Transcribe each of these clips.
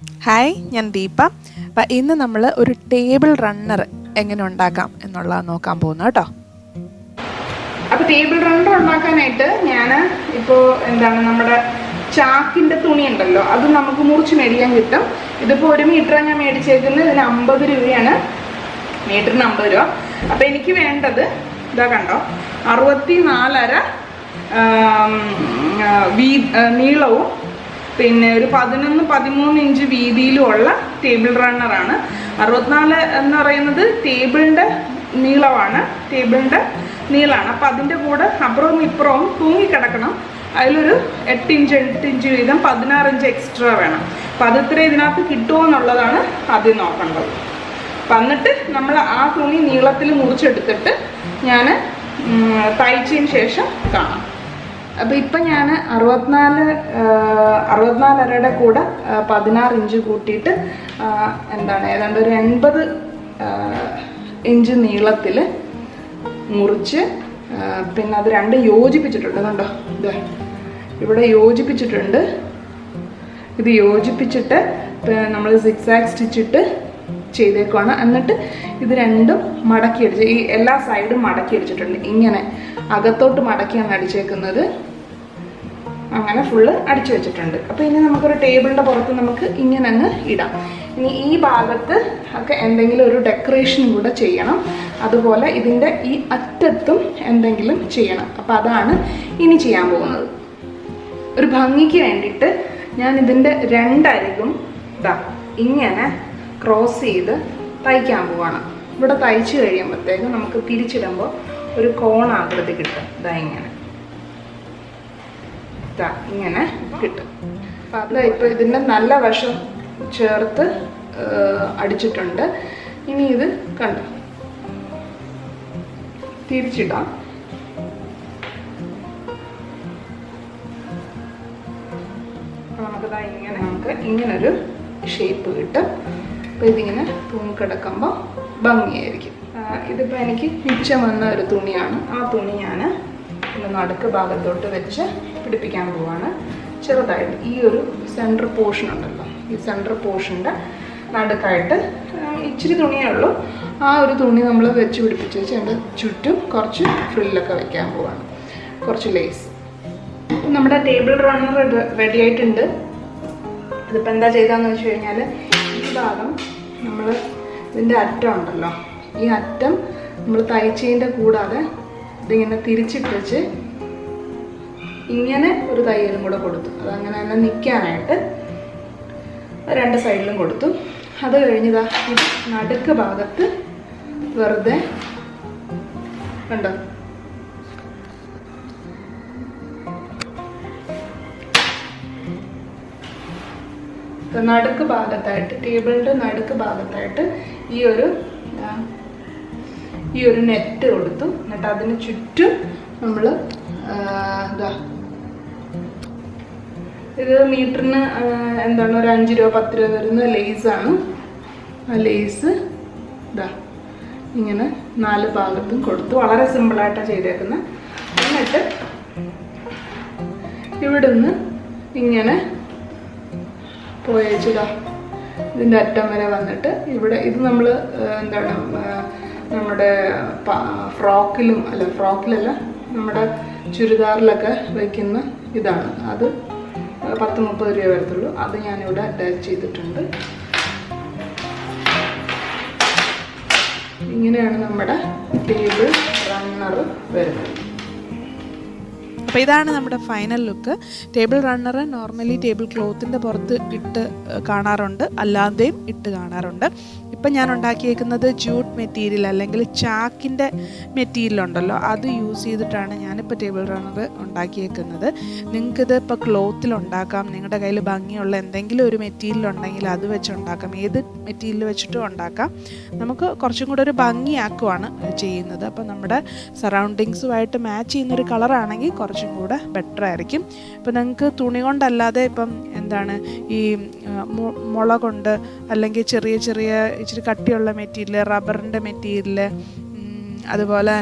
Hi, ഞാൻ ദീപ. അപ്പം ഇന്ന് നമ്മൾ ഒരു ടേബിൾ റണ്ണർ എങ്ങനെ ഉണ്ടാക്കാം എന്നുള്ളത് നോക്കാൻ പോകുന്നു കേട്ടോ. അപ്പോൾ ടേബിൾ റണ്ണർ ഉണ്ടാക്കാനായിട്ട് ഞാൻ ഇപ്പോൾ നമ്മുടെ ചാക്കിൻ്റെ തുണി ഉണ്ടല്ലോ, അത് നമുക്ക് മുറിച്ച് മേടിക്കാൻ കിട്ടും. ഇതിപ്പോൾ 1 മീറ്ററാണ് ഞാൻ മേടിച്ചേക്കുന്നത്. ഇതിന് 50 രൂപയാണ്, മീറ്ററിന് 50 രൂപ. അപ്പോൾ എനിക്ക് വേണ്ടത് ഇതാ കണ്ടോ, 64.5 നീളവും പിന്നെ ഒരു 11-13 ഇഞ്ച് വീതിയിലുമുള്ള ടേബിൾ റണ്ണറാണ്. 64 എന്ന് പറയുന്നത് ടേബിളിൻ്റെ നീളമാണ്, അപ്പം അതിൻ്റെ കൂടെ അപ്പുറവും ഇപ്പുറവും തൂങ്ങിക്കിടക്കണം. അതിലൊരു 8 ഇഞ്ച് വീതം 16 ഇഞ്ച് എക്സ്ട്രാ വേണം. അപ്പം അത് ഇത്ര ഇതിനകത്ത് കിട്ടുമോ എന്നുള്ളതാണ് ആദ്യം നോക്കേണ്ടത്. അപ്പം എന്നിട്ട് നമ്മൾ ആ തുണി നീളത്തിൽ മുറിച്ചെടുത്തിട്ട് ഞാൻ തയ്ച്ചതിന് ശേഷം കാണാം. അപ്പോൾ ഇപ്പം ഞാൻ 64.5 കൂടെ 16 ഇഞ്ച് കൂട്ടിയിട്ട് ഏതാണ്ട് ഒരു 80 ഇഞ്ച് നീളത്തിൽ മുറിച്ച് പിന്നെ അത് രണ്ടും യോജിപ്പിച്ചിട്ടുണ്ട്. കണ്ടോ, ഇത് ഇവിടെ യോജിപ്പിച്ചിട്ടുണ്ട്. ഇത് യോജിപ്പിച്ചിട്ട് നമ്മൾ സിക്സാഗ് സ്റ്റിച്ചിട്ട് ചെയ്തേക്കുവാണ്. എന്നിട്ട് ഇത് രണ്ടും മടക്കി അടിച്ച് ഈ എല്ലാ സൈഡും മടക്കി അടിച്ചിട്ടുണ്ട്. ഇങ്ങനെ അകത്തോട്ട് മടക്കിയാണ് അടിച്ചേക്കുന്നത്. അങ്ങനെ ഫുള്ള് അടിച്ചു വെച്ചിട്ടുണ്ട്. അപ്പോൾ ഇനി നമുക്കൊരു ടേബിളിൻ്റെ പുറത്ത് നമുക്ക് ഇങ്ങനെ അങ്ങ് ഇടാം. ഇനി ഈ ഭാഗത്ത് ഒക്കെ എന്തെങ്കിലും ഒരു ഡെക്കറേഷൻ കൂടെ ചെയ്യണം. അതുപോലെ ഇതിൻ്റെ ഈ അറ്റത്തും എന്തെങ്കിലും ചെയ്യണം. അപ്പോൾ അതാണ് ഇനി ചെയ്യാൻ പോകുന്നത്. ഒരു ഭംഗിക്ക് വേണ്ടിയിട്ട് ഞാൻ ഇതിൻ്റെ 2 അരികും ഇങ്ങനെ ക്രോസ് ചെയ്ത് തയ്ക്കാൻ പോവാണ്. ഇവിടെ തയ്ച്ച് കഴിയുമ്പോഴത്തേക്കും നമുക്ക് തിരിച്ചിടുമ്പോൾ ഒരു കോണാകൃതി കിട്ടും. ഇങ്ങനെ കിട്ടും. അപ്പം അത് ഇപ്പോൾ ഇതിൻ്റെ നല്ല വശം ചേർത്ത് അടിച്ചിട്ടുണ്ട്. ഇനി ഇത് കണ്ടോ, തിരിച്ചിടാം. നമുക്കിതാ നമുക്ക് ഇങ്ങനൊരു ഷേപ്പ് കിട്ടും. അപ്പോൾ ഇതിങ്ങനെ തൂങ്ങിക്കിടക്കുമ്പോൾ ഭംഗിയായിരിക്കും. ഇതിപ്പോൾ എനിക്ക് മിച്ചം വന്ന ഒരു തുണിയാണ്. ആ തുണി ഞാൻ നടുക്ക് ഭാഗത്തോട്ട് വെച്ച് പിടിപ്പിക്കാൻ പോവാണ്. ചെറുതായിട്ട് ഈ ഒരു സെൻറ്റർ പോർഷൻ ഉണ്ടല്ലോ, ഈ സെൻറ്റർ പോർഷൻ്റെ നടുക്കായിട്ട് ഇച്ചിരി തുണിയേ ഉള്ളൂ. ആ ഒരു തുണി നമ്മൾ വെച്ച് പിടിപ്പിച്ച് വെച്ച് അതിൻ്റെ ചുറ്റും കുറച്ച് ഫ്രില്ലൊക്കെ വെക്കാൻ പോവാണ്, കുറച്ച് ലേസ്. നമ്മുടെ ടേബിൾ റണ്ണർ റെഡി ആയിട്ടുണ്ട്. ഇതിപ്പോൾ എന്താ ചെയ്തതെന്ന് വെച്ച് കഴിഞ്ഞാൽ ഈ ഭാഗം നമ്മൾ ഇതിൻ്റെ അറ്റം ഉണ്ടല്ലോ, ഈ അറ്റം നമ്മൾ തയ്ച്ചതിൻ്റെ കൂടാതെ ഇതിങ്ങനെ തിരിച്ചിട്ട് വെച്ച് ഇങ്ങനെ ഒരു തയ്യലും കൂടെ കൊടുത്തു. അതങ്ങനെ തന്നെ നിൽക്കാനായിട്ട് 2 സൈഡിലും കൊടുത്തു. അത് കഴിഞ്ഞതാ ഇത് നടുക്ക് ഭാഗത്ത് വെറുതെ കണ്ടോ, നടുക്ക് ഭാഗത്തായിട്ട് ടേബിളിൻ്റെ നടുക്ക് ഭാഗത്തായിട്ട് ഈ ഒരു നെറ്റ് കൊടുത്തു. എന്നിട്ട് അതിന് ചുറ്റും നമ്മൾ ഇത് മീറ്ററിന് ഒരു 5 രൂപ 10 രൂപ വരുന്ന ലേസാണ്. ആ ലേസ് ഇങ്ങനെ 4 ഭാഗത്തും കൊടുത്തു. വളരെ സിമ്പിളായിട്ടാണ് ചെയ്തേക്കുന്നത്. എന്നിട്ട് ഇവിടെ നിന്ന് ഇങ്ങനെ പോയച്ചിടാ ഇതിൻ്റെ അറ്റം വരെ വന്നിട്ട് ഇവിടെ ഇത് നമ്മൾ നമ്മുടെ ഫ്രോക്കിലല്ല നമ്മുടെ ചുരിദാറിലൊക്കെ വയ്ക്കുന്ന ഇതാണ്. അത് 10-30 രൂപ വരത്തുള്ളൂ. അത് ഞാനിവിടെ അറ്റാച്ച് ചെയ്തിട്ടുണ്ട്. ഇങ്ങനെയാണ് നമ്മുടെ ടേബിൾ റണ്ണർ വരുന്നത്. അപ്പോൾ ഇതാണ് നമ്മുടെ final look. Table runner normally table ക്ലോത്തിൻ്റെ പുറത്ത് ഇട്ട് കാണാറുണ്ട്, അല്ലാതെയും ഇട്ട് കാണാറുണ്ട്. ഇപ്പം ഞാൻ ഉണ്ടാക്കിയേക്കുന്നത് ജൂട്ട് മെറ്റീരിയൽ അല്ലെങ്കിൽ ചാക്കിൻ്റെ മെറ്റീരിയൽ ഉണ്ടല്ലോ, അത് യൂസ് ചെയ്തിട്ടാണ് ഞാനിപ്പോൾ ടേബിൾ റണ്ണർ ഉണ്ടാക്കിയേക്കുന്നത്. നിങ്ങൾക്കിത് ഇപ്പോൾ ക്ലോത്തിൽ ഉണ്ടാക്കാം, നിങ്ങളുടെ കയ്യിൽ ഭംഗിയുള്ള എന്തെങ്കിലും ഒരു മെറ്റീരിയൽ ഉണ്ടെങ്കിൽ അത് വെച്ച് ഉണ്ടാക്കാം, ഏത് മെറ്റീരിയൽ വെച്ചിട്ടും ഉണ്ടാക്കാം. നമുക്ക് കുറച്ചും കൂടെ ഒരു ഭംഗിയാക്കുവാണ് ചെയ്യുന്നത്. അപ്പോൾ നമ്മുടെ സറൗണ്ടിങ്സുമായിട്ട് മാച്ച് ചെയ്യുന്നൊരു കളറാണെങ്കിൽ കുറച്ചും കൂടെ ബെറ്റർ ആയിരിക്കും. ഇപ്പം നിങ്ങൾക്ക് തുണി കൊണ്ടല്ലാതെ ഇപ്പം ഈ മുള കൊണ്ട് അല്ലെങ്കിൽ ചെറിയ ഇച്ചിരി കട്ടിയുള്ള മെറ്റീരിയൽ, റബ്ബറിൻ്റെ മെറ്റീരിയൽ, അതുപോലെ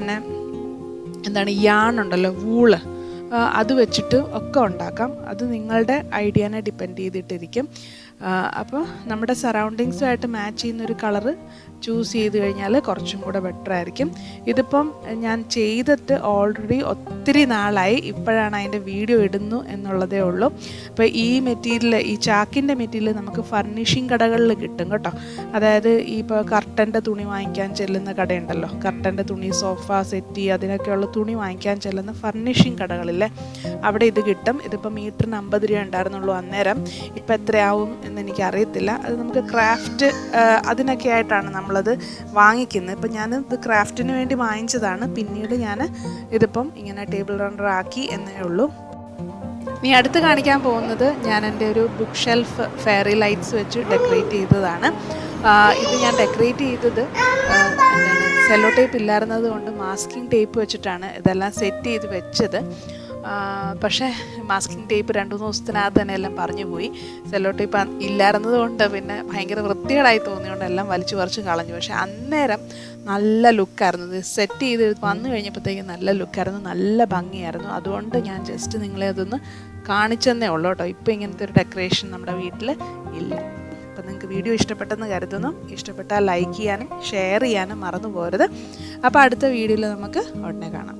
തന്നെ യാൺ ഉണ്ടല്ലോ, വൂള്, അത് വെച്ചിട്ട് ഒക്കെ ഉണ്ടാക്കാം. അത് നിങ്ങളുടെ ഐഡിയനെ ഡിപ്പെൻഡ് ചെയ്തിട്ടിരിക്കും. അപ്പോൾ നമ്മുടെ സറൗണ്ടിങ്സുമായിട്ട് മാച്ച് ചെയ്യുന്നൊരു കളറ് ചൂസ് ചെയ്ത് കഴിഞ്ഞാൽ കുറച്ചും കൂടെ ബെറ്റർ ആയിരിക്കും. ഇതിപ്പം ഞാൻ ചെയ്തിട്ട് ഓൾറെഡി ഒത്തിരി നാളായി, ഇപ്പോഴാണ് അതിൻ്റെ വീഡിയോ ഇടുന്നു എന്നുള്ളതേ ഉള്ളൂ. അപ്പോൾ ഈ മെറ്റീരിയൽ, ഈ ചാക്കിൻ്റെ മെറ്റീരിയൽ നമുക്ക് ഫർണിഷിങ് കടകളിൽ കിട്ടും കേട്ടോ. അതായത് ഈ ഇപ്പോൾ കർട്ടൻ്റെ തുണി വാങ്ങിക്കാൻ ചെല്ലുന്ന കടയുണ്ടല്ലോ, കർട്ടൻ്റെ തുണി, സോഫ സെറ്റി, അതിനൊക്കെയുള്ള തുണി വാങ്ങിക്കാൻ ചെല്ലുന്ന ഫർണിഷിങ് കടകളില്ലേ, അവിടെ ഇത് കിട്ടും. ഇതിപ്പോൾ മീറ്ററിന് 50 രൂപ ഉണ്ടായിരുന്നുള്ളൂ അന്നേരം. ഇപ്പം എത്രയാവും എന്ന് എനിക്കറിയത്തില്ല. അത് നമുക്ക് ക്രാഫ്റ്റ് അതിനൊക്കെ ആയിട്ടാണ് നമ്മളത് വാങ്ങിക്കുന്നത്. ഇപ്പം ഞാനിത് ക്രാഫ്റ്റിന് വേണ്ടി വാങ്ങിച്ചതാണ്. പിന്നീട് ഞാൻ ഇതിപ്പം ഇങ്ങനെ ടേബിൾ റണ്ണർ ആക്കി എന്നേ ഉള്ളൂ. ഇനി അടുത്ത് കാണിക്കാൻ പോകുന്നത് ഞാൻ എൻ്റെ ഒരു ബുക്ക് ഷെൽഫ് ഫെയറി ലൈറ്റ്സ് വെച്ച് ഡെക്കറേറ്റ് ചെയ്തതാണ്. ഇത് ഞാൻ ഡെക്കറേറ്റ് ചെയ്തത് സെല്ലോ ടേപ്പ് ഇല്ലായിരുന്നത് കൊണ്ട് മാസ്കിംഗ് ടേപ്പ് വെച്ചിട്ടാണ് ഇതെല്ലാം സെറ്റ് ചെയ്ത് വെച്ചത്. പക്ഷേ മാസ്കിംഗ് ടേപ്പ് 2-3 ദിവസത്തിനകത്ത് തന്നെ എല്ലാം പറഞ്ഞു പോയി. സെല്ലോ ടേപ്പ് ഇല്ലായിരുന്നത് കൊണ്ട് പിന്നെ ഭയങ്കര വൃത്തികേടായി തോന്നിയുകൊണ്ട് എല്ലാം വലിച്ചു പറിച്ച് കളഞ്ഞു. പക്ഷേ അന്നേരം നല്ല ലുക്കായിരുന്നു. ഇത് സെറ്റ് ചെയ്ത് വന്നു കഴിഞ്ഞപ്പോഴത്തേക്കും നല്ല ലുക്കായിരുന്നു, നല്ല ഭംഗിയായിരുന്നു. അതുകൊണ്ട് ഞാൻ ജസ്റ്റ് നിങ്ങളെ അതൊന്ന് കാണിച്ചെന്നേ ഉള്ളൂ കേട്ടോ. ഇപ്പോൾ ഇങ്ങനത്തെ ഒരു ഡെക്കറേഷൻ നമ്മുടെ വീട്ടിൽ ഇല്ല. അപ്പം നിങ്ങൾക്ക് വീഡിയോ ഇഷ്ടപ്പെട്ടെന്ന് കരുതുന്നു. ഇഷ്ടപ്പെട്ടാൽ ലൈക്ക് ചെയ്യാനും ഷെയർ ചെയ്യാനും മറന്നു പോകരുത്. അപ്പോൾ അടുത്ത വീഡിയോയിൽ നമുക്ക് ഉടനെ കാണാം.